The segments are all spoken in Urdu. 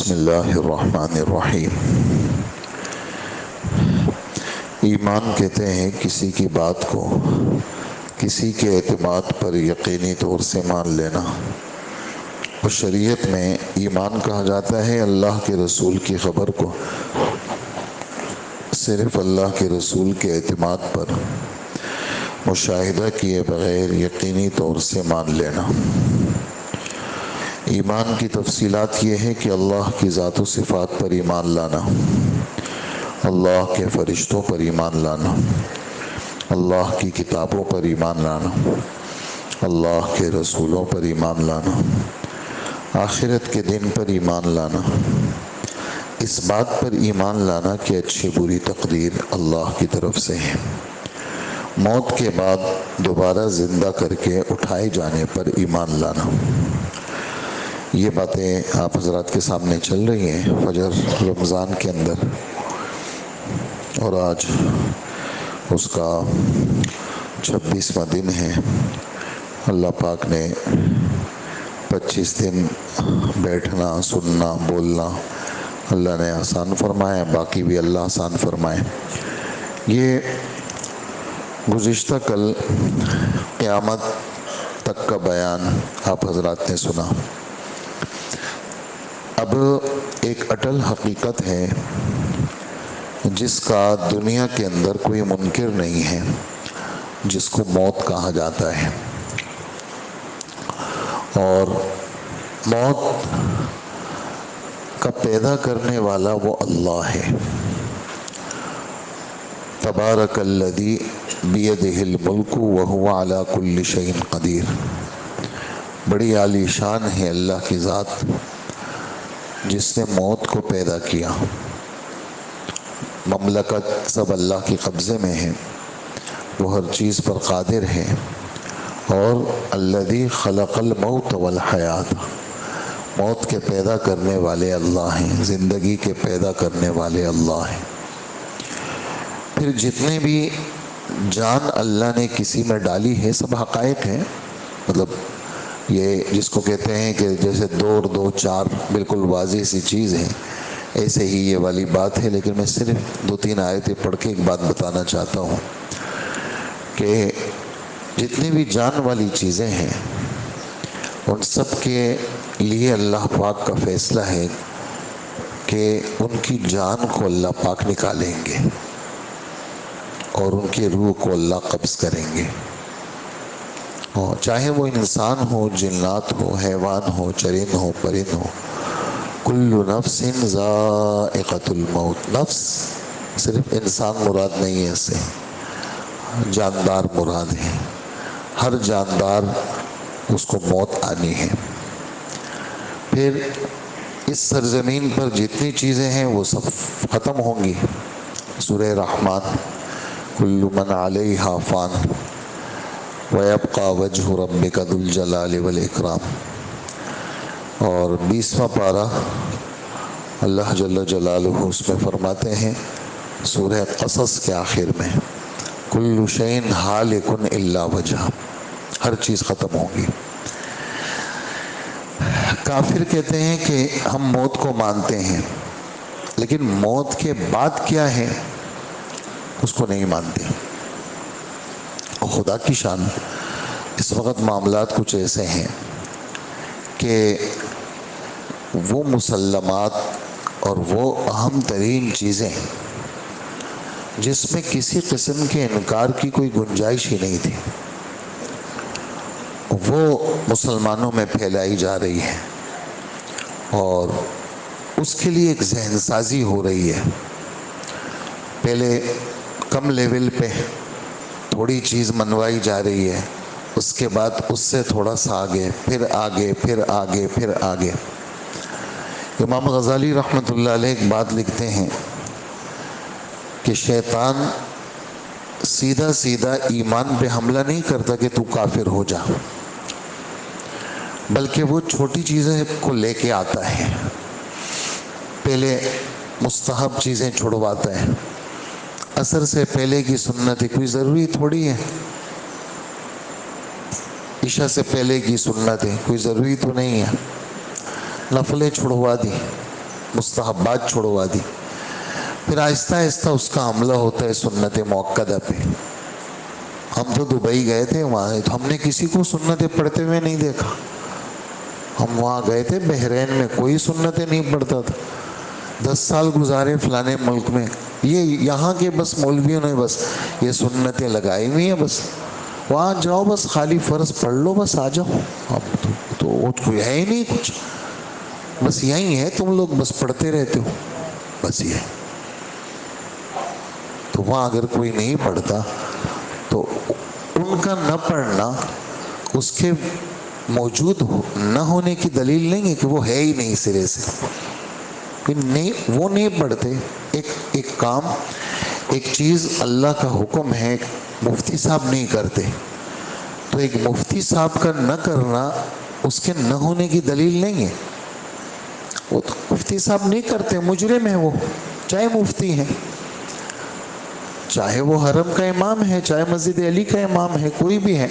بسم اللہ الرحمن الرحیم۔ ایمان کہتے ہیں کسی کی بات کو کسی کے اعتماد پر یقینی طور سے مان لینا، اور شریعت میں ایمان کہا جاتا ہے اللہ کے رسول کی خبر کو صرف اللہ کے رسول کے اعتماد پر مشاہدہ کیے بغیر یقینی طور سے مان لینا۔ ایمان کی تفصیلات یہ ہے کہ اللہ کی ذات و صفات پر ایمان لانا، اللہ کے فرشتوں پر ایمان لانا، اللہ کی کتابوں پر ایمان لانا، اللہ کے رسولوں پر ایمان لانا، آخرت کے دن پر ایمان لانا، اس بات پر ایمان لانا کہ اچھی بری تقدیر اللہ کی طرف سے ہے، موت کے بعد دوبارہ زندہ کر کے اٹھائے جانے پر ایمان لانا۔ یہ باتیں آپ حضرات کے سامنے چل رہی ہیں فجر رمضان کے اندر، اور آج اس کا 26واں دن ہے۔ اللہ پاک نے 25 دن بیٹھنا، سننا، بولنا اللہ نے آسان فرمایا، باقی بھی اللہ آسان فرمائے۔ یہ گزشتہ کل قیامت تک کا بیان آپ حضرات نے سنا۔ اب ایک اٹل حقیقت ہے جس کا دنیا کے اندر کوئی منکر نہیں ہے، جس کو موت کہا جاتا ہے، اور موت کا پیدا کرنے والا وہ اللہ ہے۔ تبارک الذی بیدہ الملک وہو علی کل شیء قدیر۔ بڑی عالی شان ہے اللہ کی ذات جس نے موت کو پیدا کیا۔ مملکت سب اللہ کے قبضے میں ہے، وہ ہر چیز پر قادر ہے، اور الذی خلق الموت والحیات، موت کے پیدا کرنے والے اللہ ہیں، زندگی کے پیدا کرنے والے اللہ ہیں۔ پھر جتنے بھی جان اللہ نے کسی میں ڈالی ہے سب حقائق ہیں، مطلب یہ جس کو کہتے ہیں کہ جیسے 2 اور 2 4 بالکل واضح سی چیز ہے، ایسے ہی یہ والی بات ہے۔ لیکن میں صرف 2-3 آیتیں پڑھ کے ایک بات بتانا چاہتا ہوں کہ جتنی بھی جان والی چیزیں ہیں ان سب کے لیے اللہ پاک کا فیصلہ ہے کہ ان کی جان کو اللہ پاک نکالیں گے اور ان کی روح کو اللہ قبض کریں گے، اور چاہے وہ انسان ہو، جنات ہو، حیوان ہو، چرند ہو، پرند ہو، کل نفس ذائقۃ الموت۔ نفس صرف انسان مراد نہیں ہے، اس سے جاندار مراد ہے، ہر جاندار اس کو موت آنی ہے۔ پھر اس سرزمین پر جتنی چیزیں ہیں وہ سب ختم ہوں گی۔ سورہ رحمان، کل من علیہا فان وَيَبْقَى وَجْهُ رَبِّكَ ذُو الْجَلَالِ وَالْإِكْرَامِ، اور 20واں پارہ اللہ جل جلالہ اس میں فرماتے ہیں سورہ قصص کے آخر میں، کل شیء ہالک الا وجہہ، ہر چیز ختم ہوگی۔ کافر کہتے ہیں کہ ہم موت کو مانتے ہیں لیکن موت کے بعد کیا ہے اس کو نہیں مانتے۔ خدا کی شان، اس وقت معاملات کچھ ایسے ہیں کہ وہ مسلمات اور وہ اہم ترین چیزیں جس میں کسی قسم کے انکار کی کوئی گنجائش ہی نہیں تھی، وہ مسلمانوں میں پھیلائی جا رہی ہے، اور اس کے لیے ایک ذہن سازی ہو رہی ہے۔ پہلے کم لیول پہ تھوڑی چیز منوائی جا رہی ہے، اس کے بعد اس سے تھوڑا سا آگے، پھر آگے، پھر آگے، پھر آگے۔ امام غزالی رحمۃ اللہ علیہ ایک بات لکھتے ہیں کہ شیطان سیدھا سیدھا ایمان پہ حملہ نہیں کرتا کہ تو کافر ہو جا، بلکہ وہ چھوٹی چیزیں کو لے کے آتا ہے۔ پہلے مستحب چیزیں چھڑواتا ہے، عصر سے پہلے کی سنت ہے، کوئی ضروری تھوڑی ہے، عشاء سے پہلے کی سنت ہے، کوئی ضروری تو نہیں ہے، نفلیں چھڑوا دی، مستحبات چھوڑوا دی. پھر آہستہ آہستہ اس کا عملہ ہوتا ہے سنت موقدہ پہ. ہم تو دبئی گئے تھے، وہاں تو ہم نے کسی کو سنتیں پڑھتے ہوئے نہیں دیکھا. ہم وہاں گئے تھے بحرین میں، کوئی سنتیں نہیں پڑھتا تھا. 10 سال گزارے فلانے ملک میں، یہ یہاں کے بس مولویوں نے بس یہ سنتیں لگائی ہوئی ہیں. بس وہاں جاؤ، بس خالی فرض پڑھ لو، بس آ جاؤ. اب تو کوئی ہے ہی نہیں کچھ، بس یہی ہے، تم لوگ بس پڑھتے رہتے ہو، بس یہ. تو وہاں اگر کوئی نہیں پڑھتا تو ان کا نہ پڑھنا اس کے موجود نہ ہونے کی دلیل نہیں ہے کہ وہ ہے ہی نہیں سرے سے. نہیں، وہ نہیں پڑھتے. ایک کام، ایک چیز اللہ کا حکم ہے، مفتی صاحب نہیں کرتے، تو ایک مفتی صاحب کا نہ کرنا اس کے نہ ہونے کی دلیل نہیں ہے. وہ تو مفتی صاحب نہیں کرتے، مجرم ہے وہ، چاہے مفتی ہیں، چاہے وہ حرم کا امام ہے، چاہے مسجد علی کا امام ہے، کوئی بھی ہے.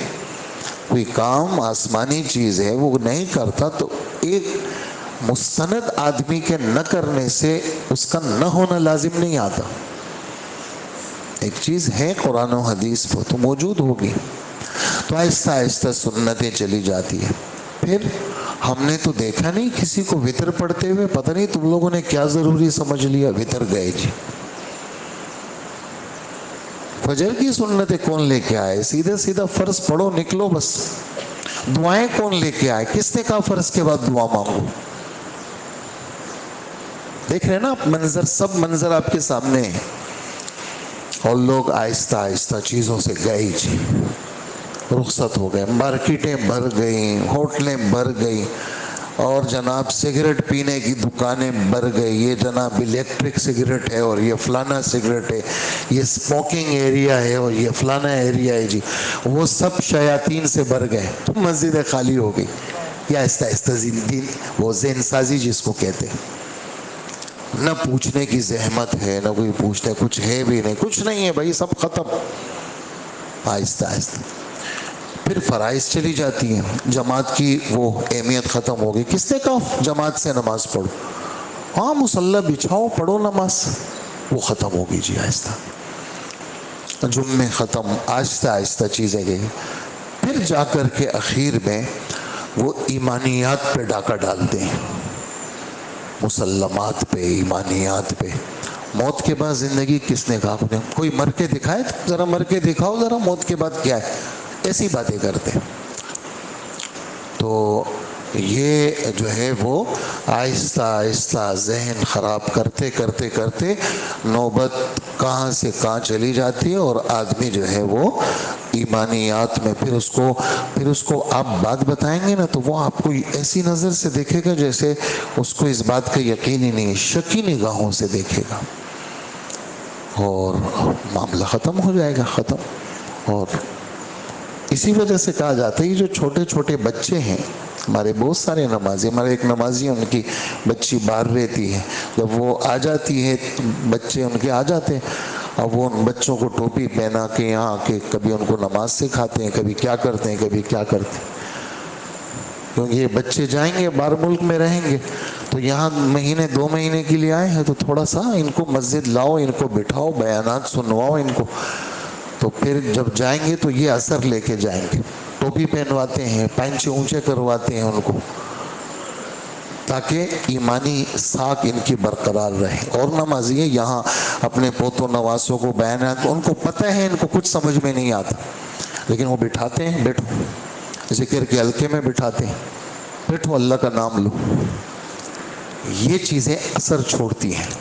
کوئی کام آسمانی چیز ہے وہ نہیں کرتا تو ایک مستند آدمی کے نہ کرنے سے اس کا نہ ہونا لازم نہیں آتا. ایک چیز ہے قرآن و حدیث پر تو موجود ہوگی. تو آہستہ آہستہ سنتیں چلی جاتی ہیں. پھر ہم نے تو دیکھا نہیں کسی کو وتر پڑھتے ہوئے. پتہ نہیں تم لوگوں نے کیا ضروری سمجھ لیا، وتر گئے جی. فجر کی سنتیں کون لے کے آئے؟ سیدھا سیدھا فرض پڑھو، نکلو بس. دعائیں کون لے کے آئے؟ کس نے کہا فرض کے بعد دعا مانگو؟ دیکھ رہے نا آپ منظر، سب منظر آپ کے سامنے ہیں. اور لوگ آہستہ آہستہ چیزوں سے گئے جی، رخصت ہو گئے. مارکیٹیں بھر گئیں، ہوٹلیں بھر گئیں، اور جناب سگریٹ پینے کی دکانیں بھر گئی. یہ جناب الیکٹرک سگریٹ ہے، اور یہ فلانا سگریٹ ہے، یہ اسموکنگ ایریا ہے، اور یہ فلانا ایریا ہے جی. وہ سب شیاطین سے بھر گئے تو مسجدیں خالی ہو گئی. یہ آہستہ آہستہ دین، وہ ذہن سازی جس کو کہتے ہیں. نہ پوچھنے کی زحمت ہے، نہ کوئی پوچھتا ہے، کچھ ہے بھی نہیں، کچھ نہیں ہے بھائی، سب ختم. آہستہ آہستہ پھر فرائض چلی جاتی ہیں. جماعت کی وہ اہمیت ختم ہو گئی. کس نے کہا جماعت سے نماز پڑھو؟ ہاں مصلی بچھاؤ، پڑھو نماز. وہ ختم ہو گئی جی. آہستہ جمعے ختم، آہستہ آہستہ چیزیں گئی. پھر جا کر کے اخیر میں وہ ایمانیات پہ ڈاکہ ڈالتے ہیں، مسلمات پہ، ایمانیات پہ. موت کے بعد زندگی کس نے کہا؟ کوئی مر کے دکھائے؟ ذرا مر کے دکھاؤ ذرا، موت کے بعد کیا ہے. ایسی باتیں کرتے. تو یہ جو ہے وہ آہستہ آہستہ ذہن خراب کرتے کرتے کرتے نوبت کہاں سے کہاں چلی جاتی ہے. اور آدمی جو ہے وہ ایمانیات میں پھر اس کو آپ بات بتائیں گے نا تو وہ آپ کو ایسی نظر سے دیکھے گا جیسے اس کو اس بات کا یقین ہی نہیں ہے، شکی نگاہوں سے دیکھے گا، اور معاملہ ختم ہو جائے گا، ختم. اور اسی وجہ سے کہا جاتا ہے یہ جو چھوٹے چھوٹے بچے ہیں، ہمارے بہت سارے نمازی، ہمارے ایک نمازی ان کی بچی باہر رہتی ہے، جب وہ آ جاتی ہے بچے ان کے آ جاتے ہیں، اب وہ ان بچوں کو ٹوپی پہنا کے یہاں آ کے کبھی ان کو نماز سکھاتے ہیں، کبھی کیا کرتے ہیں، کبھی کیا کرتے ہیں. کیونکہ یہ بچے جائیں گے باہر ملک میں رہیں گے تو یہاں مہینے 2 مہینے کے لیے آئے ہیں تو تھوڑا سا ان کو مسجد لاؤ، ان کو بٹھاؤ، بیانات سنواؤ ان کو. تو پھر جب جائیں گے تو یہ اثر لے کے جائیں گے. ٹوپی پہنواتے ہیں، پینچے اونچے کرواتے ہیں ان کو، تاکہ ایمانی ساکھ ان کی برقرار رہے. اور نمازی یہاں اپنے پوتوں نواسوں کو بیانات، ان کو پتہ ہے ان کو کچھ سمجھ میں نہیں آتا، لیکن وہ بٹھاتے ہیں، بیٹھو، ذکر کے حلقے میں بٹھاتے ہیں، بیٹھو اللہ کا نام لو. یہ چیزیں اثر چھوڑتی ہیں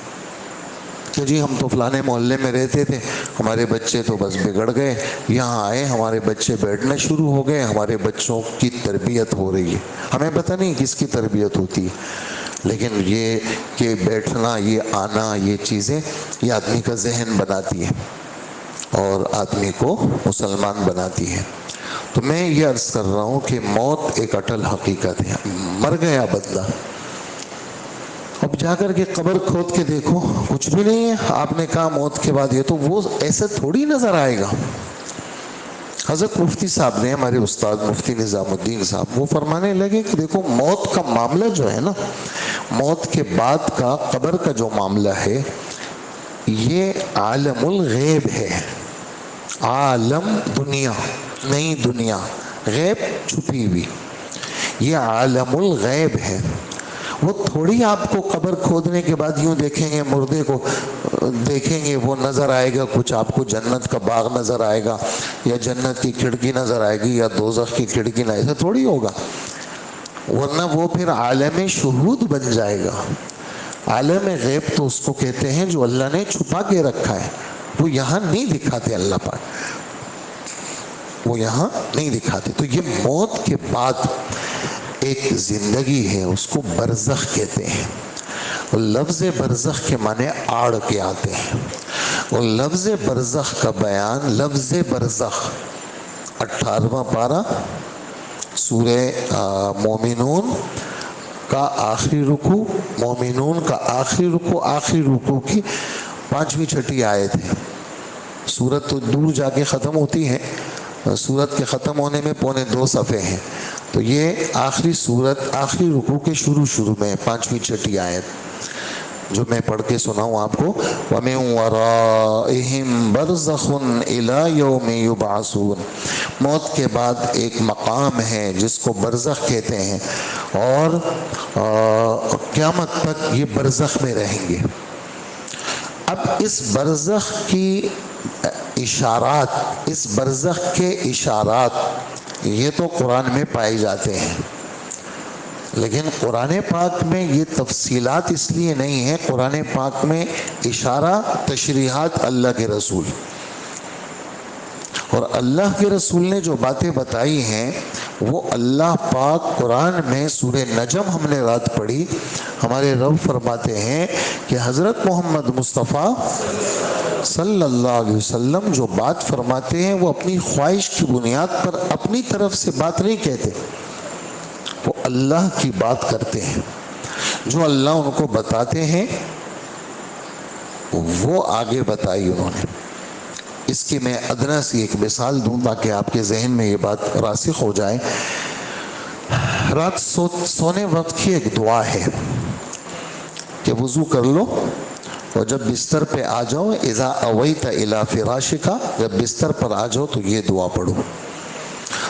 کہ جی ہم تو فلانے محلے میں رہتے تھے، ہمارے بچے تو بس بگڑ گئے، یہاں آئے ہمارے بچے بیٹھنا شروع ہو گئے، ہمارے بچوں کی تربیت ہو رہی ہے. ہمیں پتہ نہیں کس کی تربیت ہوتی ہے، لیکن یہ کہ بیٹھنا، یہ آنا، یہ چیزیں یہ آدمی کا ذہن بناتی ہے اور آدمی کو مسلمان بناتی ہے. تو میں یہ عرض کر رہا ہوں کہ موت ایک اٹل حقیقت ہے. مر گیا بندہ، اب جا کر کے قبر کھود کے دیکھو کچھ بھی نہیں ہے. آپ نے کہا موت کے بعد یہ، تو وہ ایسے تھوڑی نظر آئے گا. حضرت مفتی صاحب نے، ہمارے استاد مفتی نظام الدین صاحب، وہ فرمانے لگے کہ دیکھو موت کا معاملہ جو ہے نا، موت کے بعد کا قبر کا جو معاملہ ہے یہ عالم الغیب ہے. عالم دنیا، نئی دنیا، غیب چھپی ہوئی، یہ عالم الغیب ہے. وہ تھوڑی آپ کو قبر کھودنے کے بعد یوں دیکھیں گے، مردے کو دیکھیں گے، وہ نظر آئے گا کچھ آپ کو جنت کا باغ نظر آئے گا، یا جنت کی کھڑکی نظر آئے گی، یا دوزخ کی کھڑکی نظر، ایسا تھوڑی ہوگا. ورنہ وہ پھر عالم شہود بن جائے گا. عالم غیب تو اس کو کہتے ہیں جو اللہ نے چھپا کے رکھا ہے، وہ یہاں نہیں دکھاتے اللہ پاک، وہ یہاں نہیں دکھاتے. تو یہ موت کے بعد ایک زندگی ہے، اس کو برزخ کہتے ہیں. اور لفظ برزخ کے معنی آڑ کے آتے ہیں. اور لفظ برزخ کا بیان، لفظ برزخ 18واں پارہ سورہ مومنون کا آخری رکوع، مومنون کا آخری رکوع، آخری رکوع کی 5ویں 6ٹھی آیت ہے. سورت تو دور جا کے ختم ہوتی ہے، سورت کے ختم ہونے میں 2.25 صفحے ہیں. تو یہ آخری سورت آخری رکوع کے شروع میں 5ویں 6ٹھی آیت جو میں پڑھ کے سناؤں آپ کو. وَمِن وَرَائِهِمْ بَرْزَخٌ إِلَى يَوْمِ يُبْعَثُونَ. موت کے بعد ایک مقام ہے جس کو برزخ کہتے ہیں، اور قیامت تک یہ برزخ میں رہیں گے. اب اس برزخ کی اشارات، اس برزخ کے اشارات یہ تو قرآن میں پائے جاتے ہیں، لیکن قرآن پاک میں یہ تفصیلات اس لیے نہیں ہیں. قرآن پاک میں اشارہ تشریحات اللہ کے رسول، اور اللہ کے رسول نے جو باتیں بتائی ہیں وہ اللہ پاک قرآن میں سورہ نجم ہم نے رات پڑھی، ہمارے رب فرماتے ہیں کہ حضرت محمد مصطفیٰ صلی اللہ علیہ وسلم جو بات فرماتے ہیں وہ اپنی خواہش کی بنیاد پر اپنی طرف سے بات نہیں کہتے، وہ اللہ کی بات کرتے ہیں. جو اللہ ان کو بتاتے ہیں وہ آگے بتائی انہوں نے. اس کی میں ادنا سی ایک مثال دوں تاکہ آپ کے ذہن میں یہ بات راسخ ہو جائے. رات سونے وقت کی ایک دعا ہے کہ وضو کر لو اور جب بستر پہ آ جاؤ، اذا اویت الی فراشک، جب بستر پر آ جاؤ تو یہ دعا پڑھو.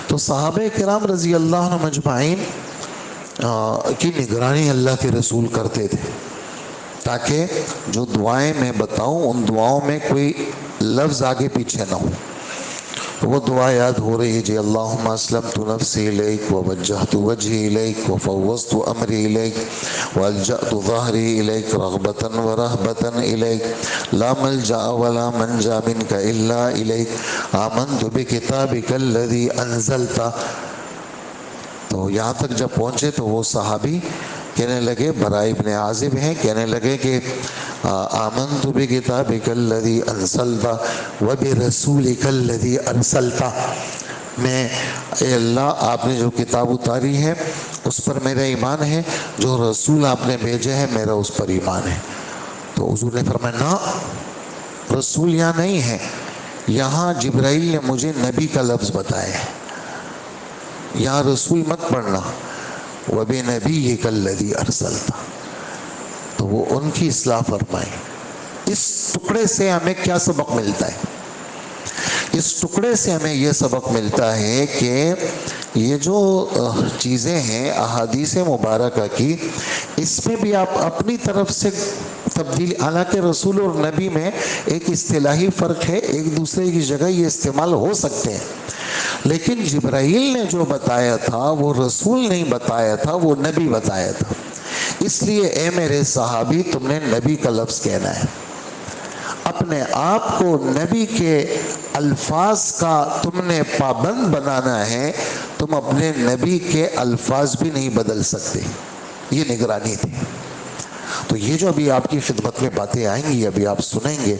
تو صحابہ کرام رضی اللہ عنہم اجمعین کی نگرانی اللہ کے رسول کرتے تھے تاکہ جو دعائیں میں بتاؤں ان دعاؤں میں کوئی لفظ آگے پیچھے نہ ہو. وہ دعا یاد ہو رہی ہے جی، اللہم اسلمت نفسی الیک ووجہت وجہی الیک وفوضت امری الیک والجأت ظہری الیک رغبتا ورہبتا الیک لا ملجأ ولا منجا منک الا الیک آمنت بکتابک الذی انزلت. تو یہاں تک جب پہنچے تو وہ صحابی کہنے لگے، براء ابن عازب ہیں، کہنے لگے کہ آمنت بکتابک الذی انزلت وبرسولک الذی انزلت. میں اے اللہ آپ نے جو کتاب اتاری ہے اس پر میرا ایمان ہے، جو رسول آپ نے بھیجے ہیں میرا اس پر ایمان ہے. تو حضور نے فرمایا نا، رسول یہاں نہیں ہے، یہاں جبرائیل نے مجھے نبی کا لفظ بتایا ہے، یہاں رسول مت پڑھنا. وَبِنَبِيِّكَ الَّذِي أَرْسَلْتَ. تو وہ ان کی اصلاح فرمائیں. اس ٹکڑے سے ہمیں کیا سبق ملتا ہے؟ اس ٹکڑے سے ہمیں یہ سبق ملتا ہے کہ یہ جو چیزیں ہیں احادیث مبارکہ کی، اس میں بھی آپ اپنی طرف سے تبدیلی، حالانکہ رسول اور نبی میں ایک اصطلاحی فرق ہے، ایک دوسرے کی جگہ یہ استعمال ہو سکتے ہیں، لیکن جبرائیل نے جو بتایا تھا وہ رسول نہیں بتایا تھا، وہ نبی بتایا تھا. اس لیے اے میرے صحابی تم نے نبی کا لفظ کہنا ہے، اپنے آپ کو نبی کے الفاظ کا تم نے پابند بنانا ہے. تم اپنے نبی کے الفاظ بھی نہیں بدل سکتے. یہ نگرانی تھی. تو یہ جو ابھی آپ کی خدمت میں باتیں آئیں گی ابھی آپ سنیں گے،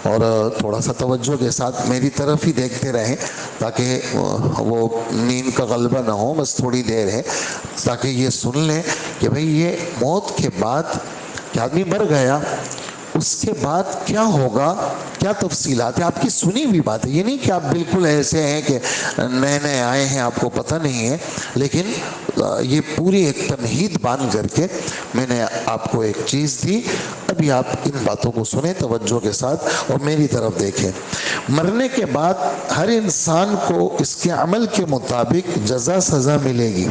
اور تھوڑا سا توجہ کے ساتھ میری طرف ہی دیکھتے رہیں تاکہ وہ نیند کا غلبہ نہ ہو، بس تھوڑی دیر ہے تاکہ یہ سن لیں کہ بھئی یہ موت کے بعد کہ آدمی مر گیا، اس کے بعد کیا ہوگا کیا تفصیلات ہیں، آپ کی سنی ہوئی بات ہے، یہ نہیں کہ آپ بالکل ایسے ہیں کہ نئے نئے آئے ہیں آپ کو پتہ نہیں ہے، لیکن یہ پوری ایک تمہید باندھ کر کے میں نے آپ کو ایک چیز دی. ابھی آپ ان باتوں کو سنیں توجہ کے ساتھ اور میری طرف دیکھیں. مرنے کے بعد ہر انسان کو اس کے عمل کے مطابق جزا سزا ملے گی.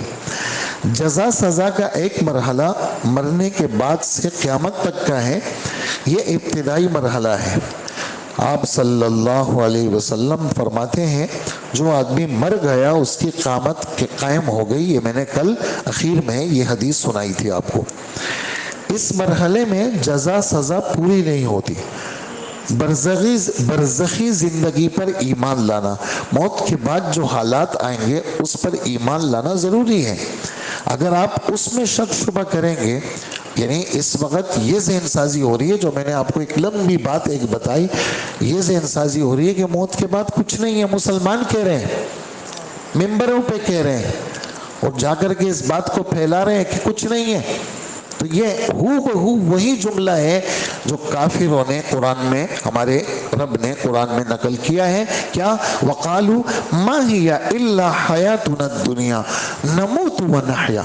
جزا سزا کا ایک مرحلہ مرنے کے بعد سے قیامت تک کا ہے. یہ ابتدائی مرحلہ ہے. آپ صلی اللہ علیہ وسلم فرماتے ہیں جو آدمی مر گیا اس کی قیامت قائم ہو گئی. یہ میں نے کل اخیر میں یہ حدیث سنائی تھی آپ کو. اس مرحلے میں جزا سزا پوری نہیں ہوتی. برزخی زندگی پر ایمان لانا، موت کے بعد جو حالات آئیں گے اس پر ایمان لانا ضروری ہے. اگر آپ اس میں شک شبہ کریں گے، یعنی اس وقت یہ ذہن سازی ہو رہی ہے جو میں نے آپ کو ایک لمبی بات ایک بتائی، یہ ذہن سازی ہو رہی ہے کہ موت کے بعد کچھ نہیں ہے. مسلمان کہہ رہے ہیں، ممبروں پہ کہہ رہے ہیں اور جا کر کے اس بات کو پھیلا رہے ہیں کہ کچھ نہیں ہے. تو یہ وہی جملہ ہے جو کافروں نے قرآن میں، ہمارے رب نے قرآن میں نقل کیا ہے. کیا؟ وَقَالُوا مَا هِيَ إِلَّا حَيَاتُنَا الدُّنْيَا نَمُوتُ وَنَحْيَا،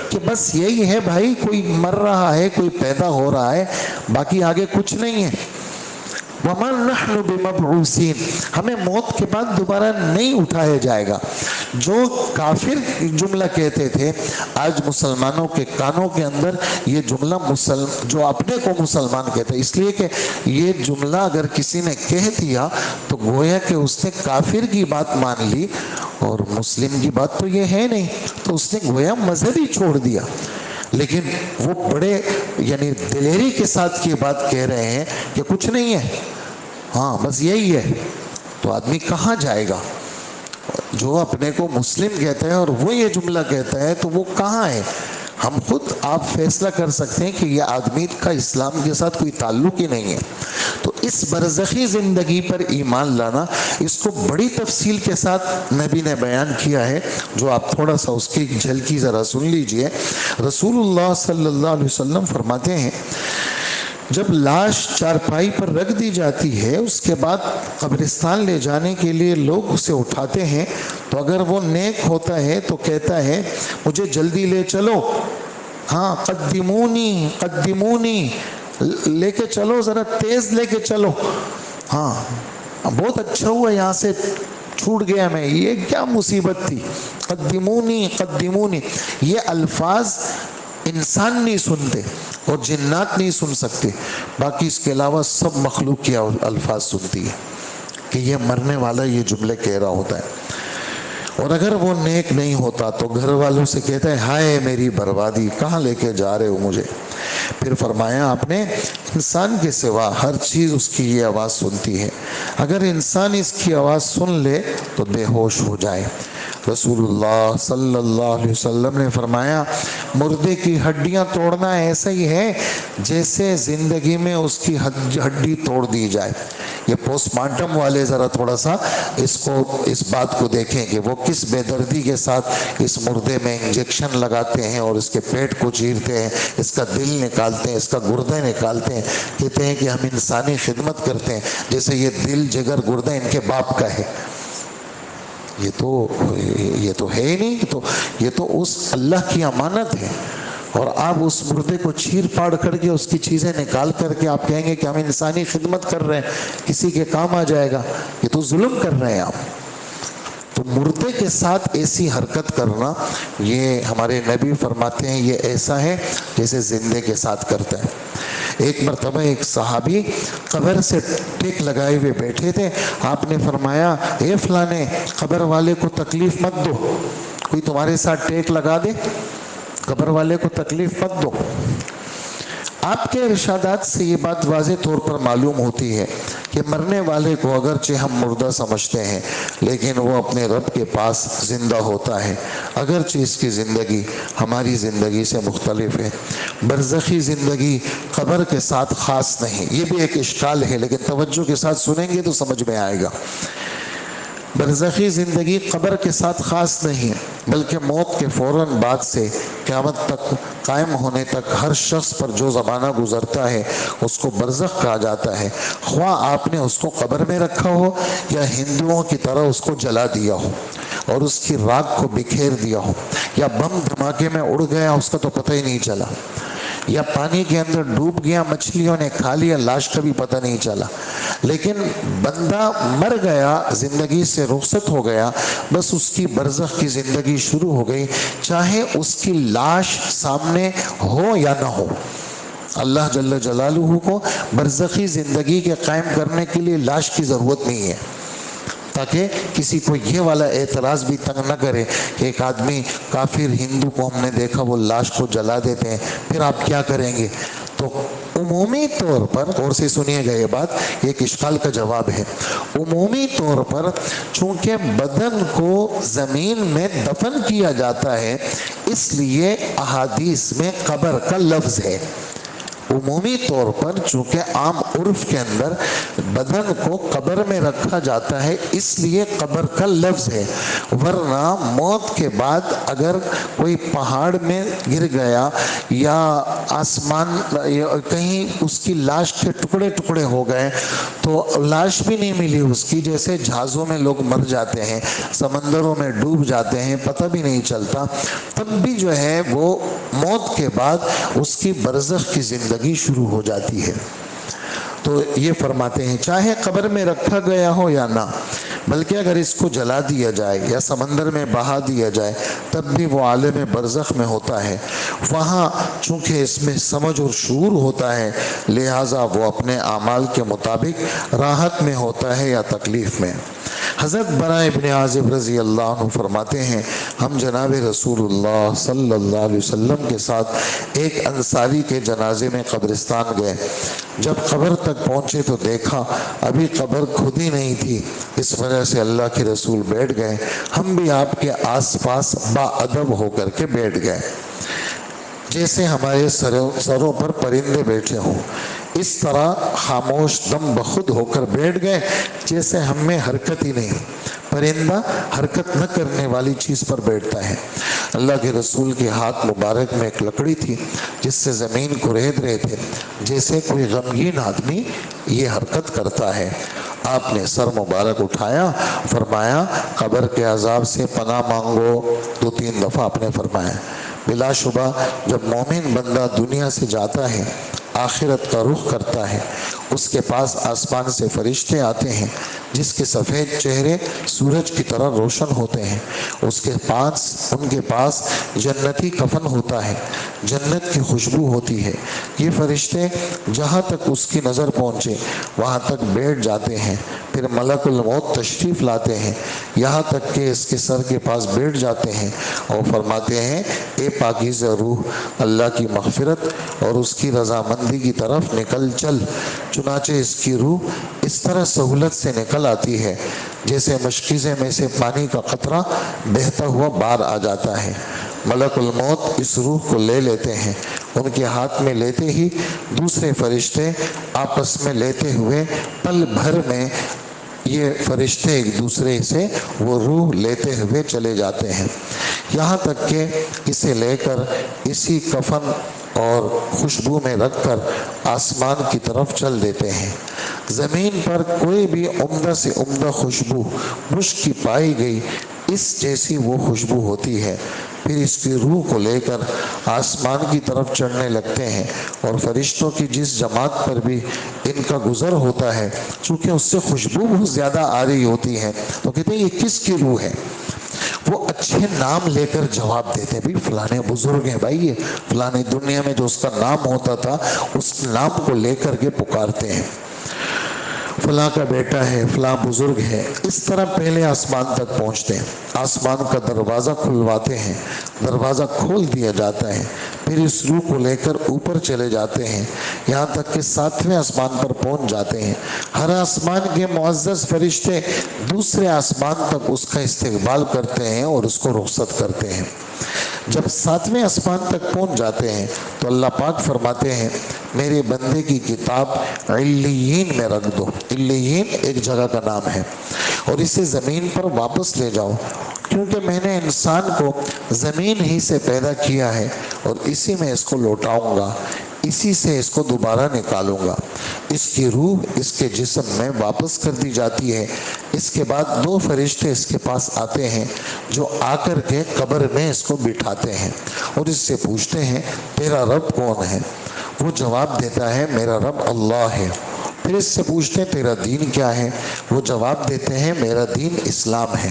کہ بس یہی ہے بھائی، کوئی مر رہا ہے، کوئی پیدا ہو رہا ہے، باقی آگے کچھ نہیں ہے. وَمَا نَحْنُ بِمَبْعُوثِينَ، ہمیں موت کے بعد دوبارہ نہیں اٹھایا جائے گا. جو کافر جملہ کہتے تھے آج مسلمانوں کے کانوں کے اندر یہ جملہ جو اپنے کو مسلمان کہتے ہیں، اس لیے کہ یہ جملہ اگر کسی نے کہہ دیا تو گویا کہ اس نے کافر کی بات مان لی اور مسلم کی بات تو یہ ہے نہیں، تو اس نے گویا مذہب ہی چھوڑ دیا. لیکن وہ بڑے یعنی دلیری کے ساتھ یہ بات کہہ رہے ہیں کہ کچھ نہیں ہے، ہاں بس یہی ہے. تو آدمی کہاں جائے گا؟ جو اپنے کو مسلم کہتا ہے اور وہ یہ جملہ کہتا ہے تو وہ کہاں ہے؟ ہم خود آپ فیصلہ کر سکتے ہیں کہ یہ آدمی کا اسلام کے ساتھ کوئی تعلق ہی نہیں ہے. تو اس برزخی زندگی پر ایمان لانا، اس کو بڑی تفصیل کے ساتھ نبی نے بیان کیا ہے، جو آپ تھوڑا سا اس کی جھلکی ذرا سن لیجئے. رسول اللہ صلی اللہ علیہ وسلم فرماتے ہیں جب لاش چارپائی پر رکھ دی جاتی ہے، اس کے بعد قبرستان لے جانے کے لیے لوگ اسے اٹھاتے ہیں، تو اگر وہ نیک ہوتا ہے تو کہتا ہے مجھے جلدی لے چلو، ہاں قدمونی قدمونی، لے کے چلو، ذرا تیز لے کے چلو، ہاں بہت اچھا ہوا یہاں سے چھوٹ گیا میں، یہ کیا مصیبت تھی، قدمونی قدمونی. یہ الفاظ انسان نہیں سنتے اور جنات نہیں سن سکتے، باقی اس کے علاوہ سب مخلوق کی الفاظ سنتی ہے کہ یہ مرنے والا یہ جملے کہہ رہا ہوتا ہے. اور اگر وہ نیک نہیں ہوتا تو گھر والوں سے کہتا ہے ہائے میری بربادی، کہاں لے کے جا رہے ہو مجھے. پھر فرمایا آپ نے انسان کے سوا ہر چیز اس کی یہ آواز سنتی ہے، اگر انسان اس کی آواز سن لے تو بے ہوش ہو جائے. رسول اللہ صلی اللہ علیہ وسلم نے فرمایا مردے کی ہڈیاں توڑنا ایسا ہی ہے جیسے زندگی میں اس کی ہڈی توڑ دی جائے. یہ پوسٹ مارٹم والے ذرا تھوڑا سا اس بات کو دیکھیں کہ وہ کس بے دردی کے ساتھ اس مردے میں انجیکشن لگاتے ہیں اور اس کے پیٹ کو چیرتے ہیں، اس کا دل نکالتے ہیں، اس کا گردے نکالتے ہیں، کہتے ہیں کہ ہم انسانی خدمت کرتے ہیں، جیسے یہ دل جگر گردہ ان کے باپ کا ہے. یہ تو ہے ہی نہیں، یہ تو اس اللہ کی امانت ہے. اور آپ اس مردے کو چیر پاڑ کر کے اس کی چیزیں نکال کر کے آپ کہیں گے کہ ہم انسانی خدمت کر رہے ہیں، کسی کے کام آ جائے گا. یہ تو ظلم کر رہے ہیں آپ. تو مردے کے ساتھ ایسی حرکت کرنا، یہ ہمارے نبی فرماتے ہیں یہ ایسا ہے جیسے زندے کے ساتھ کرتا ہے. ایک مرتبہ ایک صحابی قبر سے ٹیک لگائے ہوئے بیٹھے تھے، آپ نے فرمایا اے فلانے قبر والے کو تکلیف مت دو، کوئی تمہارے ساتھ ٹیک لگا دے، قبر والے کو تکلیف مت دو. آپ کے ارشادات سے یہ بات واضح طور پر معلوم ہوتی ہے کہ مرنے والے کو اگرچہ ہم مردہ سمجھتے ہیں لیکن وہ اپنے رب کے پاس زندہ ہوتا ہے، اگرچہ اس کی زندگی ہماری زندگی سے مختلف ہے. برزخی زندگی قبر کے ساتھ خاص نہیں. یہ بھی ایک اشکال ہے لیکن توجہ کے ساتھ سنیں گے تو سمجھ میں آئے گا. برزخی زندگی قبر کے ساتھ خاص نہیں بلکہ موت کے فوراً بعد سے قیامت تک قائم ہونے تک ہر شخص پر جو زمانہ گزرتا ہے اس کو برزخ کہا جاتا ہے، خواہ آپ نے اس کو قبر میں رکھا ہو یا ہندوؤں کی طرح اس کو جلا دیا ہو اور اس کی راکھ کو بکھیر دیا ہو، یا بم دھماکے میں اڑ گیا اس کا تو پتہ ہی نہیں چلا، یا پانی کے اندر ڈوب گیا، مچھلیوں نے کھا لیا، لاش کا بھی پتہ نہیں چلا، لیکن بندہ مر گیا، زندگی سے رخصت ہو گیا، بس اس کی برزخ کی زندگی شروع ہو گئی، چاہے اس کی لاش سامنے ہو یا نہ ہو۔ اللہ جل جلالہ کو برزخی زندگی کے قائم کرنے کے لیے لاش کی ضرورت نہیں ہے، تاکہ کسی کو یہ والا اعتراض بھی تنگ نہ کرے کہ ایک آدمی کافر ہندو کو ہم نے دیکھا وہ لاش کو جلا دیتے ہیں، پھر آپ کیا کریں گے؟ تو عمومی طور پر غور سے سنیے گا، یہ بات ایک اشکال کا جواب ہے، عمومی طور پر چونکہ بدن کو زمین میں دفن کیا جاتا ہے اس لیے احادیث میں قبر کا لفظ ہے۔ عمومی طور پر چونکہ عام عرف کے اندر بدن کو قبر میں رکھا جاتا ہے اس لیے قبر کا لفظ ہے، ورنہ موت کے بعد اگر کوئی پہاڑ میں گر گیا یا آسمان کہیں اس کی لاش کے ٹکڑے ٹکڑے ہو گئے تو لاش بھی نہیں ملی اس کی، جیسے جہازوں میں لوگ مر جاتے ہیں، سمندروں میں ڈوب جاتے ہیں، پتہ بھی نہیں چلتا، تب بھی جو ہے وہ موت کے بعد اس کی برزخ کی زندگی شروع ہو جاتی ہے۔ تو یہ فرماتے ہیں چاہے قبر میں رکھا گیا ہو یا نہ، بلکہ اگر اس کو جلا دیا جائے یا سمندر میں بہا دیا جائے تب بھی وہ عالم برزخ میں ہوتا ہے، وہاں چونکہ اس میں سمجھ اور شعور ہوتا ہے لہٰذا وہ اپنے اعمال کے مطابق راحت میں ہوتا ہے یا تکلیف میں۔ حضرت براء ابن عازب رضی اللہ عنہ فرماتے ہیں ہم جناب رسول اللہ صلی اللہ علیہ وسلم کے ساتھ ایک انصاری کے جنازے میں قبرستان گئے، جب قبر تک پہنچے تو دیکھا ابھی قبر کھدی نہیں تھی، اس وجہ سے اللہ کے رسول بیٹھ گئے، ہم بھی آپ کے آس پاس باادب ہو کر کے بیٹھ گئے، جیسے ہمارے سروں پر پرندے بیٹھے ہوں، اس طرح خاموش دم بخود ہو کر بیٹھ گئے جیسے ہم میں حرکت ہی نہیں، پرندہ حرکت نہ کرنے والی چیز پر بیٹھتا ہے۔ اللہ کے رسول کے ہاتھ مبارک میں ایک لکڑی تھی جس سے زمین کو رید رہے تھے، جیسے کوئی غمگین آدمی یہ حرکت کرتا ہے۔ آپ نے سر مبارک اٹھایا، فرمایا قبر کے عذاب سے پناہ مانگو، 2-3 دفعہ آپ نے فرمایا۔ بلا شبہ جب مومن بندہ دنیا سے جاتا ہے، آخرت کا رخ کرتا ہے، اس کے پاس آسمان سے فرشتے آتے ہیں جس کے سفید چہرے سورج کی طرح روشن ہوتے ہیں، ان کے پاس جنتی کفن ہوتا ہے، جنت کی خوشبو ہوتی ہے، یہ فرشتے جہاں تک اس کی نظر پہنچے وہاں تک بیٹھ جاتے ہیں، پھر ملک الموت تشریف لاتے ہیں یہاں تک کہ اس کے سر کے پاس بیٹھ جاتے ہیں اور فرماتے ہیں اے پاکیزہ روح، اللہ کی مغفرت اور اس کی رضامندی کی طرف نکل چل۔ چنانچہ اس کی روح اس طرح سہولت سے نکل آتی ہے جیسے مشکیزے میں سے پانی کا قطرہ بہتا ہوا باہر آ جاتا ہے۔ ملک الموت اس روح کو لے لیتے ہیں، ان کے ہاتھ میں لیتے ہی دوسرے فرشتے آپس میں لیتے ہوئے پل بھر میں یہ فرشتے ایک دوسرے سے وہ روح لیتے ہوئے چلے جاتے ہیں، یہاں تک کہ اسے لے کر اسی کفن اور خوشبو میں رکھ کر آسمان کی طرف چل دیتے ہیں۔ زمین پر کوئی بھی عمدہ سے عمدہ خوشبو مشک کی پائی گئی اس جیسی وہ خوشبو ہوتی ہے، پھر اس کی روح کو لے کر آسمان کی طرف چڑھنے لگتے ہیں اور فرشتوں کی جس جماعت پر بھی ان کا گزر ہوتا ہے چونکہ اس سے خوشبو بہت زیادہ آ رہی ہوتی ہے تو کہتے ہیں یہ کس کی روح ہے؟ وہ اچھے نام لے کر جواب دیتے ہیں، بھائی فلانے بزرگ ہیں، بھائی یہ فلانے دنیا میں جو اس کا نام ہوتا تھا اس نام کو لے کر کے پکارتے ہیں، فلاں کا بیٹا ہے، فلاں بزرگ ہے، اس طرح پہلے آسمان تک پہنچتے ہیں، آسمان کا دروازہ کھلواتے ہیں، دروازہ کھول دیا جاتا ہے، پھر اس روح کو لے کر اوپر چلے جاتے ہیں یہاں تک کہ 7ویں آسمان پر پہنچ جاتے ہیں۔ ہر آسمان کے معزز فرشتے دوسرے آسمان تک اس کا استقبال کرتے ہیں اور اس کو رخصت کرتے ہیں۔ جب 7ویں آسمان تک پہنچ جاتے ہیں تو اللہ پاک فرماتے ہیں میرے بندے کی کتاب علیین میں رکھ دو. علیین ایک جگہ کا نام ہے. اور اسے زمین پر واپس لے جاؤ، کیونکہ میں نے انسان کو زمین ہی سے پیدا کیا ہے اور اسی میں اس کو لوٹاؤں گا، اسی سے اس کو دوبارہ نکالوں گا. اس کی روح اس کے جسم میں واپس کر دی جاتی ہے. اس کے بعد 2 فرشتے اس کے پاس آتے ہیں جو آ کر کے قبر میں اس کو بٹھاتے ہیں اور اس سے پوچھتے ہیں تیرا رب کون ہے؟ وہ جواب دیتا ہے میرا رب اللہ ہے. پھر اس سے پوچھتے ہیں تیرا دین کیا ہے؟ وہ جواب دیتے ہیں میرا دین اسلام ہے.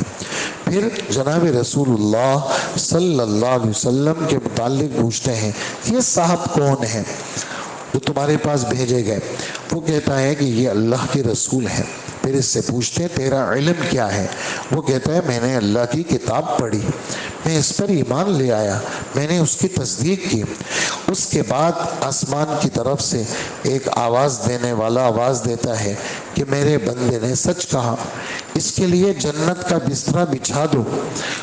پھر جناب رسول اللہ صلی اللہ علیہ وسلم کے متعلق پوچھتے ہیں یہ صاحب کون ہے جو تمہارے پاس بھیجے گئے؟ وہ کہتا ہے کہ یہ اللہ کے رسول ہے. پھر اس سے پوچھتے ہیں تیرا علم کیا ہے؟ وہ کہتا ہے میں نے اللہ کی کتاب پڑھی، میں اس پر ایمان لے آیا، میں نے اس کی تصدیق کی. اس کے بعد آسمان کی طرف سے ایک آواز دینے والا آواز دیتا ہے کہ میرے بندے نے سچ کہا، اس کے لیے جنت کا بستر بچھا دو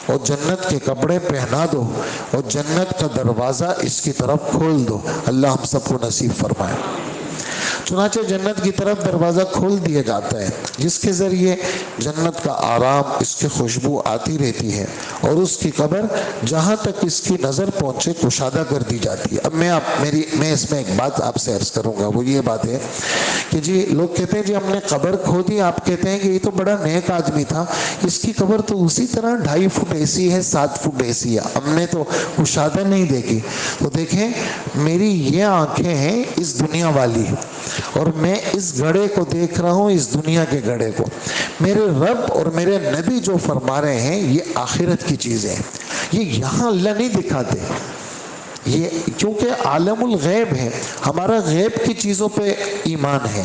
اور جنت کے کپڑے پہنا دو اور جنت کا دروازہ اس کی طرف کھول دو. اللہ ہم سب کو نصیب فرمائے. چنانچہ جنت کی طرف دروازہ کھول دیا جاتا ہے جس کے ذریعے جنت کا آرام، اس کی خوشبو آتی رہتی ہے اور اس کی قبر جہاں تک اس کی نظر پہنچے کشادہ کر دی جاتی ہے. اب میں اس میں ایک بات آپ سے عرض کروں گا، وہ یہ بات ہے کہ جی لوگ کہتے ہیں جی ہم نے قبر کھودی، آپ کہتے ہیں کہ یہ تو بڑا نیک آدمی تھا، اس کی قبر تو اسی طرح 2.5 فٹ ایسی ہے، 7 فٹ ایسی ہے، ہم نے تو کشادہ نہیں دیکھی. تو دیکھیں میری یہ آنکھیں ہیں اس دنیا والی اور میں اس گڑھے کو دیکھ رہا ہوں، اس دنیا کے گڑھے کو. میرے رب اور میرے نبی جو فرما رہے ہیں یہ آخرت کی چیزیں ہیں، یہ یہاں اللہ نہیں دکھاتے. یہ کیونکہ عالم الغیب ہے، ہمارا غیب کی چیزوں پہ ایمان ہے.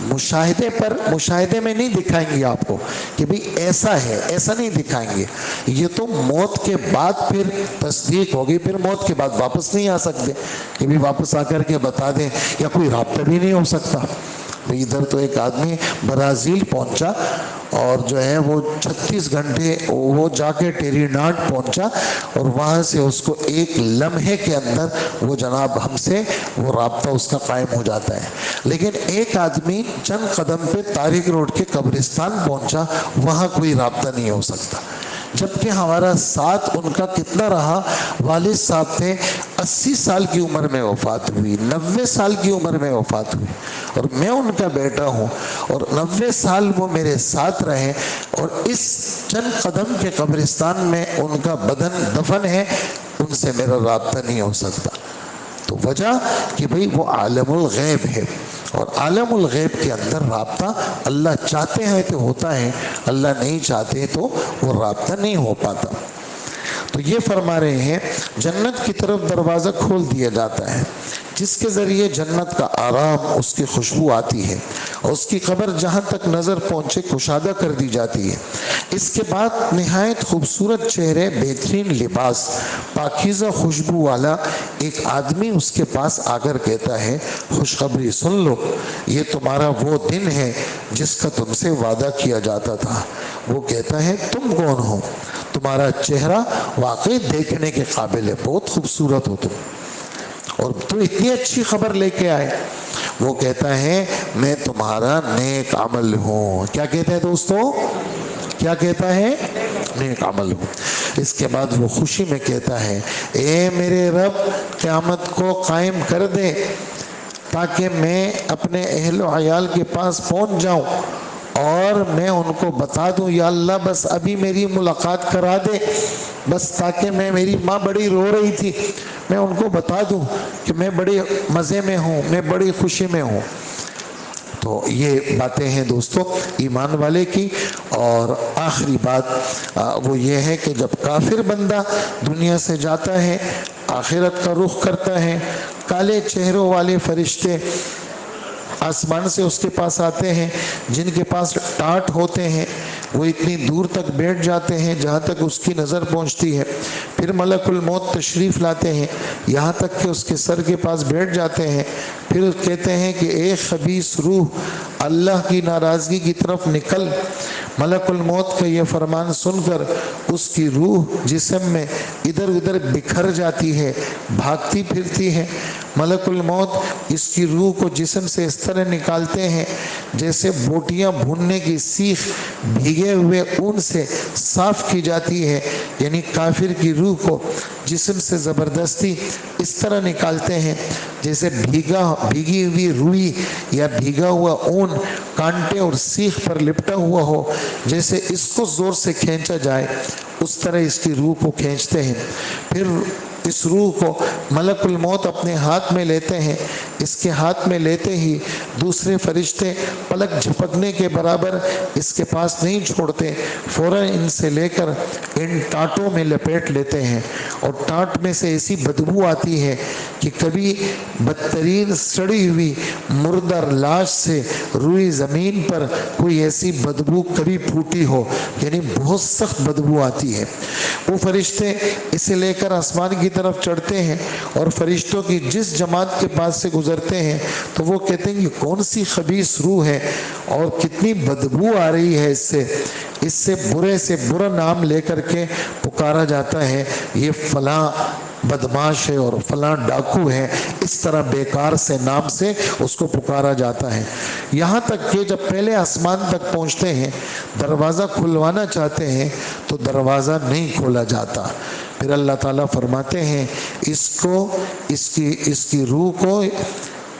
مشاہدے میں نہیں دکھائیں گے آپ کو کہ بھئی ایسا ہے، ایسا نہیں دکھائیں گے. یہ تو موت کے بعد پھر تصدیق ہوگی، پھر موت کے بعد واپس نہیں آ سکتے کہ بھی واپس آ کر کے بتا دیں، یا کوئی رابطہ بھی نہیں ہو سکتا. ادھر تو ایک آدمی برازیل پہنچا اور جو ہے وہ 36 گھنٹے وہ جا کے ٹیریناڈ پہنچا اور وہاں سے اس کو ایک لمحے کے اندر وہ جناب ہم سے وہ رابطہ اس کا قائم ہو جاتا ہے. لیکن ایک آدمی چند قدم پہ طارق روڈ کے قبرستان پہنچا، وہاں کوئی رابطہ نہیں ہو سکتا. جبکہ ہمارا ساتھ ان کا کتنا رہا، والد صاحب تھے 80 سال کی عمر میں وفات ہوئی، 90 سال کی عمر میں وفات ہوئی اور میں ان کا بیٹا ہوں اور 90 سال وہ میرے ساتھ رہے اور اس چند قدم کے قبرستان میں ان کا بدن دفن ہے، ان سے میرا رابطہ نہیں ہو سکتا. تو وجہ کہ بھئی وہ عالم الغیب ہے اور عالم الغیب کے اندر رابطہ اللہ چاہتے ہیں تو ہوتا ہے، اللہ نہیں چاہتے تو وہ رابطہ نہیں ہو پاتا. تو یہ فرما رہے ہیں جنت کی طرف دروازہ کھول دیا جاتا ہے جس کے ذریعے جنت کا آرام، اس کی خوشبو آتی ہے اور اس کی قبر جہاں تک نظر پہنچے کشادہ کر دی جاتی ہے. اس کے بعد نہایت خوبصورت چہرے، بہترین لباس، پاکیزہ خوشبو والا ایک آدمی اس کے پاس آ کر کہتا ہے خوشخبری سن لو، یہ تمہارا وہ دن ہے جس کا تم سے وعدہ کیا جاتا تھا. وہ کہتا ہے تم کون ہو؟ تمہارا چہرہ واقعی دیکھنے کے قابل ہے، بہت خوبصورت ہو تم اور تم اتنی اچھی خبر لے کے آئے. وہ کہتا ہے میں تمہارا نیک عمل ہوں. کیا کہتا ہے دوستو؟ کیا کہتا ہے؟ نیک عمل ہوں. اس کے بعد وہ خوشی میں کہتا ہے اے میرے رب قیامت کو قائم کر دے تاکہ میں اپنے اہل و عیال کے پاس پہنچ جاؤں اور میں ان کو بتا دوں یا اللہ بس ابھی میری ملاقات کرا دے، بس تاکہ میری ماں بڑی رو رہی تھی، میں ان کو بتا دوں کہ میں بڑے مزے میں ہوں، میں بڑی خوشی میں ہوں. تو یہ باتیں ہیں دوستو ایمان والے کی. اور آخری بات وہ یہ ہے کہ جب کافر بندہ دنیا سے جاتا ہے، آخرت کا رخ کرتا ہے، کالے چہروں والے فرشتے آسمان سے اس کے پاس آتے ہیں جن کے پاس ٹاٹ ہوتے ہیں، وہ اتنی دور تک بیٹھ جاتے ہیں جہاں تک اس کی نظر پہنچتی ہے. پھر ملک الموت تشریف لاتے ہیں یہاں تک کہ اس کے سر کے پاس بیٹھ جاتے ہیں. پھر کہتے ہیں کہ اے خبیث روح اللہ کی ناراضگی کی طرف نکل. ملک الموت کا یہ فرمان سن کر اس کی روح جسم میں ادھر ادھر بکھر جاتی ہے، بھاگتی پھرتی ہے. ملک الموت اس کی روح کو جسم سے اس طرح نکالتے ہیں جیسے بوٹیاں بھوننے کی سیخ بھیگے ہوئے اون سے صاف کی جاتی ہے، یعنی کافر کی روح کو جسم سے زبردستی اس طرح نکالتے ہیں جیسے بھیگی ہوئی روئی یا بھیگا ہوا اون کانٹے اور سیخ پر لپٹا ہوا ہو، جیسے اس کو زور سے کھینچا جائے اس طرح اس کی روح کو کھینچتے ہیں۔ پھر اس روح کو ملک الموت اپنے ہاتھ میں لیتے ہیں، اس کے ہاتھ میں لیتے ہی دوسرے فرشتے پلک جھپکنے کے برابر اس کے پاس نہیں چھوڑتے، فوراً ان سے لے کر ان ٹانٹوں میں لپیٹ لیتے ہیں، اور ٹانٹ میں سے ایسی بدبو آتی ہے کہ کبھی بدترین سڑی ہوئی مردہ لاش سے روئی زمین پر کوئی ایسی بدبو کبھی پھوٹی ہو، یعنی بہت سخت بدبو آتی ہے۔ وہ فرشتے اسے لے کر آسمان کی طرف چڑھتے ہیں اور فرشتوں کی جس جماعت کے پاس سے گزرتے ہیں تو وہ کہتے ہیں یہ کون سی خبیث روح ہے اور کتنی بدبو آ رہی ہے، اس سے برے سے برا نام لے کر کے پکارا جاتا ہے، یہ فلاں بدماش ہے اور فلاں ڈاکو ہے، اس طرح بیکار سے نام سے اس کو پکارا جاتا ہے۔ یہاں تک کہ جب پہلے آسمان تک پہنچتے ہیں، دروازہ کھلوانا چاہتے ہیں تو دروازہ نہیں کھولا جاتا۔ پھر اللہ تعالیٰ فرماتے ہیں اس کی روح کو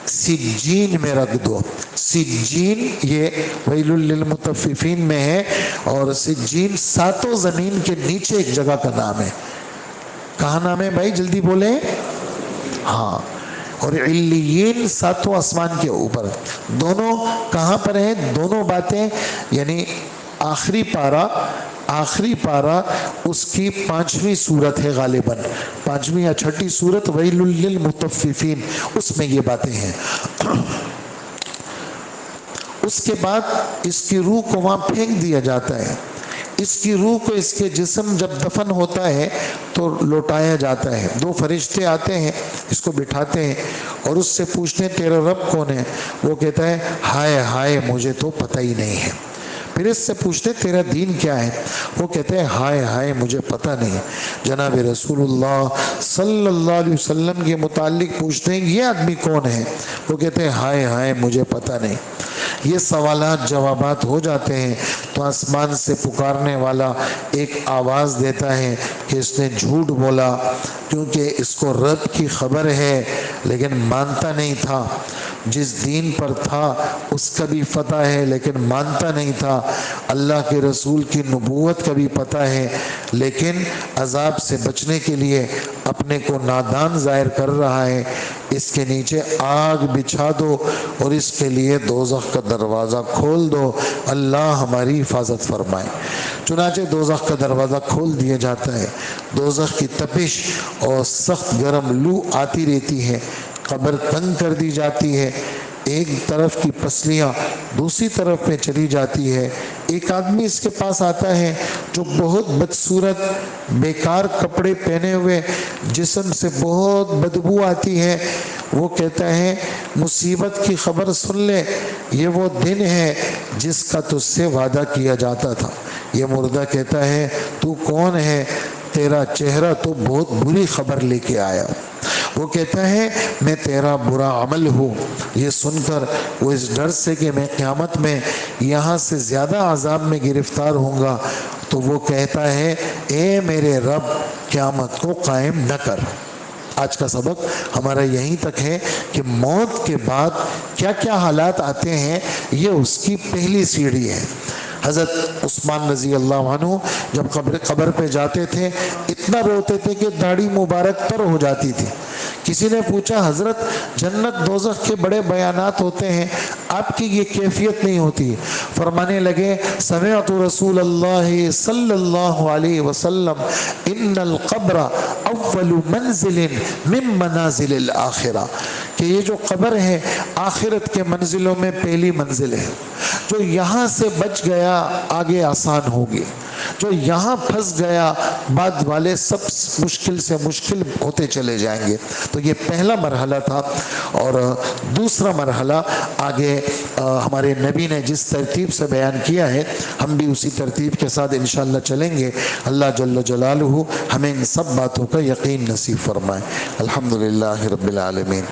سجین میں رکھ دو۔ سجین یہ ویل للمطففین میں ہے، اور سجین ساتوں زمین کے نیچے ایک جگہ کا نام ہے۔ کہاں نام ہے بھائی جلدی بولیں؟ ہاں، اور علیین ساتوں آسمان کے اوپر۔ دونوں کہاں پر ہیں؟ دونوں باتیں یعنی آخری پارہ اس کی 5ویں سورت ہے، غالباً 5ویں یا 6ٹھی سورت ویل للمطففین، اس میں یہ باتیں ہیں۔ اس کے بعد اس کی روح کو وہاں پھینک دیا جاتا ہے۔ اس کی روح کو اس کے جسم جب دفن ہوتا ہے تو لوٹایا جاتا ہے۔ 2 فرشتے آتے ہیں، اس کو بٹھاتے ہیں اور اس سے پوچھتے ہیں تیرا رب کون ہے؟ وہ کہتا ہے ہائے ہائے مجھے تو پتہ ہی نہیں ہے۔ پھر اس سے پوچھتے تیرا دین کیا ہے؟ وہ کہتے ہیں ہائے ہائے مجھے پتہ نہیں۔ جناب رسول اللہ صلی اللہ علیہ وسلم کے متعلق پوچھتے ہیں یہ آدمی کون ہے؟ وہ کہتے ہیں ہائے ہائے مجھے پتہ نہیں۔ یہ سوالات جوابات ہو جاتے ہیں تو آسمان سے پکارنے والا ایک آواز دیتا ہے کہ اس نے جھوٹ بولا، کیونکہ اس کو رب کی خبر ہے لیکن مانتا نہیں تھا، جس دین پر تھا اس کا بھی پتہ ہے لیکن مانتا نہیں تھا، اللہ کے رسول کی نبوت کا بھی پتہ ہے لیکن عذاب سے بچنے کے لیے اپنے کو نادان ظاہر کر رہا ہے۔ اس کے نیچے آگ بچھا دو اور اس کے لیے دوزخ کا دروازہ کھول دو، اللہ ہماری حفاظت فرمائے۔ چنانچہ دوزخ کا دروازہ کھول دیا جاتا ہے۔ دوزخ کی تپش اور سخت گرم لو آتی رہتی ہے، قبر تنگ کر دی جاتی ہے، ایک طرف کی پسلیاں دوسری طرف میں چلی جاتی ہے۔ ایک آدمی اس کے پاس آتا ہے جو بہت بدصورت بیکار کپڑے پہنے ہوئے، جسم سے بہت بدبو آتی ہے۔ وہ کہتا ہے مصیبت کی خبر سن لے، یہ وہ دن ہے جس کا تجھ سے وعدہ کیا جاتا تھا۔ یہ مردہ کہتا ہے تو کون ہے؟ تیرا چہرہ تو بہت بری خبر لے کے آیا۔ وہ کہتا ہے میں تیرا برا عمل ہوں۔ یہ سن کر وہ اس ڈر سے کہ میں قیامت میں یہاں سے زیادہ عذاب میں گرفتار ہوں گا، تو وہ کہتا ہے اے میرے رب قیامت کو قائم نہ کر۔ آج کا سبق ہمارا یہیں تک ہے کہ موت کے بعد کیا کیا حالات آتے ہیں، یہ اس کی پہلی سیڑھی ہے۔ حضرت عثمان رضی اللہ عنہ جب قبر پہ جاتے تھے اتنا روتے تھے کہ داڑھی مبارک تر ہو جاتی تھی۔ کسی نے پوچھا حضرت جنت دوزخ کے بڑے بیانات ہوتے ہیں، آپ کی یہ کیفیت نہیں ہوتی؟ فرمانے لگے سمعت رسول اللہ صلی اللہ علیہ وسلم ان القبر اول منزل من منازل الاخرہ، کہ یہ جو قبر ہے آخرت کے منزلوں میں پہلی منزل ہے۔ جو یہاں سے بچ گیا آگے آسان ہوگی، جو یہاں پھنس گیا بعد والے سب مشکل سے مشکل ہوتے چلے جائیں گے۔ تو یہ پہلا مرحلہ تھا، اور دوسرا مرحلہ آگے ہمارے نبی نے جس ترتیب سے بیان کیا ہے ہم بھی اسی ترتیب کے ساتھ انشاءاللہ چلیں گے۔ اللہ جل جلالہ ہمیں ان سب باتوں کا یقین نصیب فرمائے۔ الحمدللہ رب العالمین۔